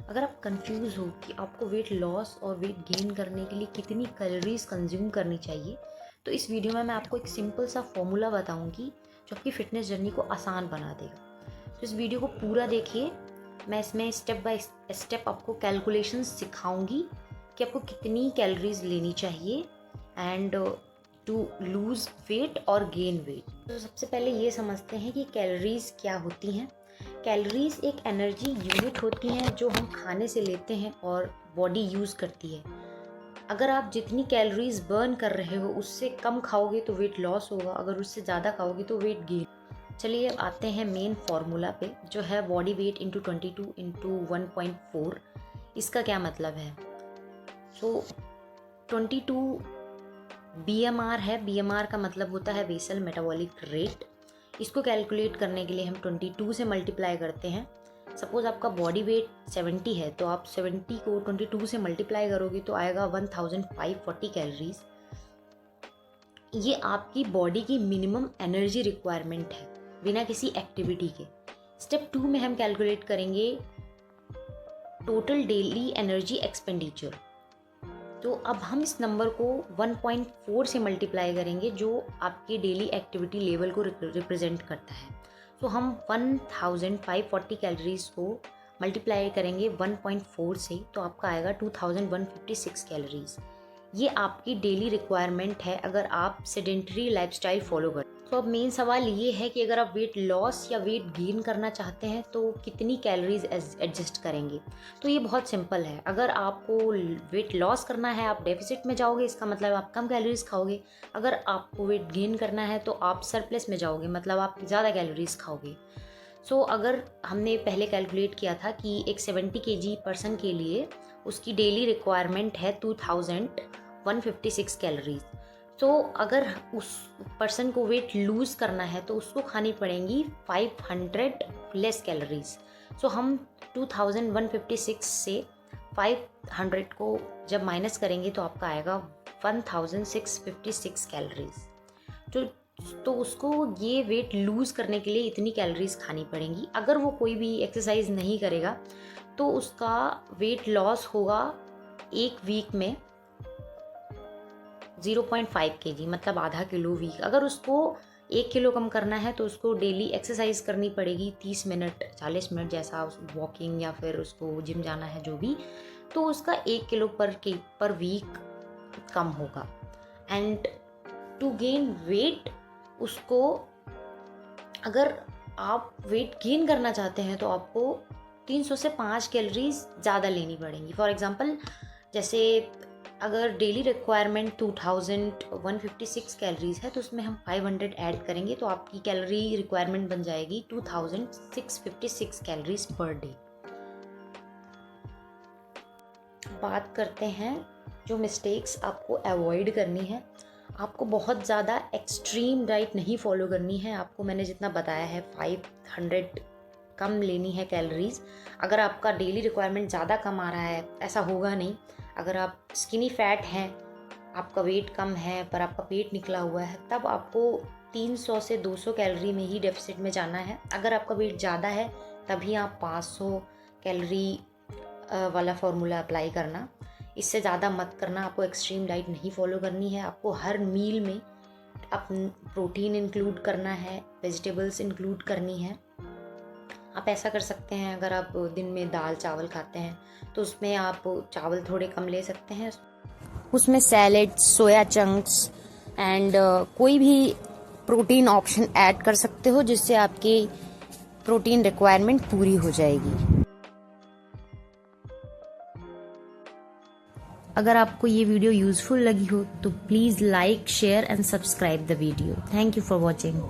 अगर आप कंफ्यूज हो कि आपको वेट लॉस और वेट गेन करने के लिए कितनी कैलोरीज कंज्यूम करनी चाहिए, तो इस वीडियो में मैं आपको एक सिंपल सा फॉर्मूला बताऊंगी जो आपकी फिटनेस जर्नी को आसान बना देगा। तो इस वीडियो को पूरा देखिए। मैं इसमें स्टेप बाय स्टेप आपको कैलकुलेशन सिखाऊंगी कि आपको कितनी कैलोरीज लेनी चाहिए एंड टू लूज़ वेट और गेन वेट। तो सबसे पहले ये समझते हैं कि कैलोरीज क्या होती हैं। कैलोरीज एक एनर्जी यूनिट होती हैं जो हम खाने से लेते हैं और बॉडी यूज़ करती है। अगर आप जितनी कैलोरीज बर्न कर रहे हो उससे कम खाओगे तो वेट लॉस होगा, अगर उससे ज़्यादा खाओगे तो वेट गेन। चलिए अब आते हैं मेन फार्मूला पे, जो है बॉडी वेट इंटू 22 इंटू 1.4। इसका क्या मतलब है? सो 22 BMR है। BMR का मतलब होता है बेसल मेटाबॉलिक रेट। इसको कैलकुलेट करने के लिए हम 22 से मल्टीप्लाई करते हैं। सपोज आपका बॉडी वेट 70 है तो आप 70 को 22 से मल्टीप्लाई करोगे तो आएगा 1540 कैलोरीज। ये आपकी बॉडी की मिनिमम एनर्जी रिक्वायरमेंट है बिना किसी एक्टिविटी के। स्टेप 2 में हम कैलकुलेट करेंगे टोटल डेली एनर्जी एक्सपेंडिचर। तो अब हम इस नंबर को 1.4 से मल्टीप्लाई करेंगे जो आपकी डेली एक्टिविटी लेवल को रिप्रेजेंट करता है। तो हम 1540 कैलोरीज को मल्टीप्लाई करेंगे 1.4 से तो आपका आएगा 2156 कैलोरीज। ये आपकी डेली रिक्वायरमेंट है अगर आप सेडेंटरी लाइफस्टाइल फॉलो करें। तो अब मेन सवाल ये है कि अगर आप वेट लॉस या वेट गेन करना चाहते हैं तो कितनी कैलोरीज एडजस्ट करेंगे। तो ये बहुत सिंपल है। अगर आपको वेट लॉस करना है आप डेफिसिट में जाओगे, इसका मतलब आप कम कैलोरीज खाओगे। अगर आपको वेट गेन करना है तो आप सरप्लस में जाओगे, मतलब आप ज़्यादा कैलोरीज खाओगे। सो अगर हमने पहले कैलकुलेट किया था कि एक 70 kg पर्सन के लिए उसकी डेली रिक्वायरमेंट है 2156 कैलोरीज। तो अगर उस पर्सन को वेट लूज़ करना है तो उसको खानी पड़ेंगी 500 लेस कैलोरीज। सो हम 2156 से 500 को जब माइनस करेंगे तो आपका आएगा 1656 कैलोरीज। तो उसको ये वेट लूज़ करने के लिए इतनी कैलोरीज खानी पड़ेंगी। अगर वो कोई भी एक्सरसाइज नहीं करेगा तो उसका वेट लॉस होगा एक वीक में 0.5 kg, मतलब आधा किलो वीक। अगर उसको 1 किलो कम करना है तो उसको डेली एक्सरसाइज करनी पड़ेगी 30 मिनट 40 मिनट, जैसा वॉकिंग या फिर उसको जिम जाना है जो भी, तो उसका 1 किलो पर वीक कम होगा। एंड टू गेन वेट, उसको अगर आप वेट गेन करना चाहते हैं तो आपको 300 से 5 कैलोरीज ज़्यादा लेनी पड़ेंगी। फॉर एग्जांपल, जैसे अगर डेली रिक्वायरमेंट 2156 कैलोरीज है तो उसमें हम 500 ऐड करेंगे तो आपकी कैलोरी रिक्वायरमेंट बन जाएगी 2656 कैलोरीज पर डे। बात करते हैं जो मिस्टेक्स आपको अवॉइड करनी है। आपको बहुत ज़्यादा एक्सट्रीम डाइट नहीं फॉलो करनी है। आपको मैंने जितना बताया है 500 कम लेनी है कैलोरीज। अगर आपका डेली रिक्वायरमेंट ज़्यादा कम आ रहा है, ऐसा होगा नहीं। अगर आप स्किनी फैट हैं, आपका वेट कम है पर आपका पेट निकला हुआ है, तब आपको 300 से 200 कैलोरी में ही डेफिसिट में जाना है। अगर आपका वेट ज़्यादा है तभी आप 500 कैलोरी वाला फार्मूला अप्लाई करना। इससे ज़्यादा मत करना। आपको एक्सट्रीम डाइट नहीं फॉलो करनी है। आपको हर मील में प्रोटीन इंक्लूड करना है, वेजिटेबल्स इंक्लूड करनी है। आप ऐसा कर सकते हैं, अगर आप दिन में दाल चावल खाते हैं तो उसमें आप चावल थोड़े कम ले सकते हैं, उसमें सैलेड, सोया चंक्स एंड कोई भी प्रोटीन ऑप्शन ऐड कर सकते हो जिससे आपकी प्रोटीन रिक्वायरमेंट पूरी हो जाएगी। अगर आपको ये वीडियो यूजफुल लगी हो तो please like, share and subscribe the video. Thank you for watching.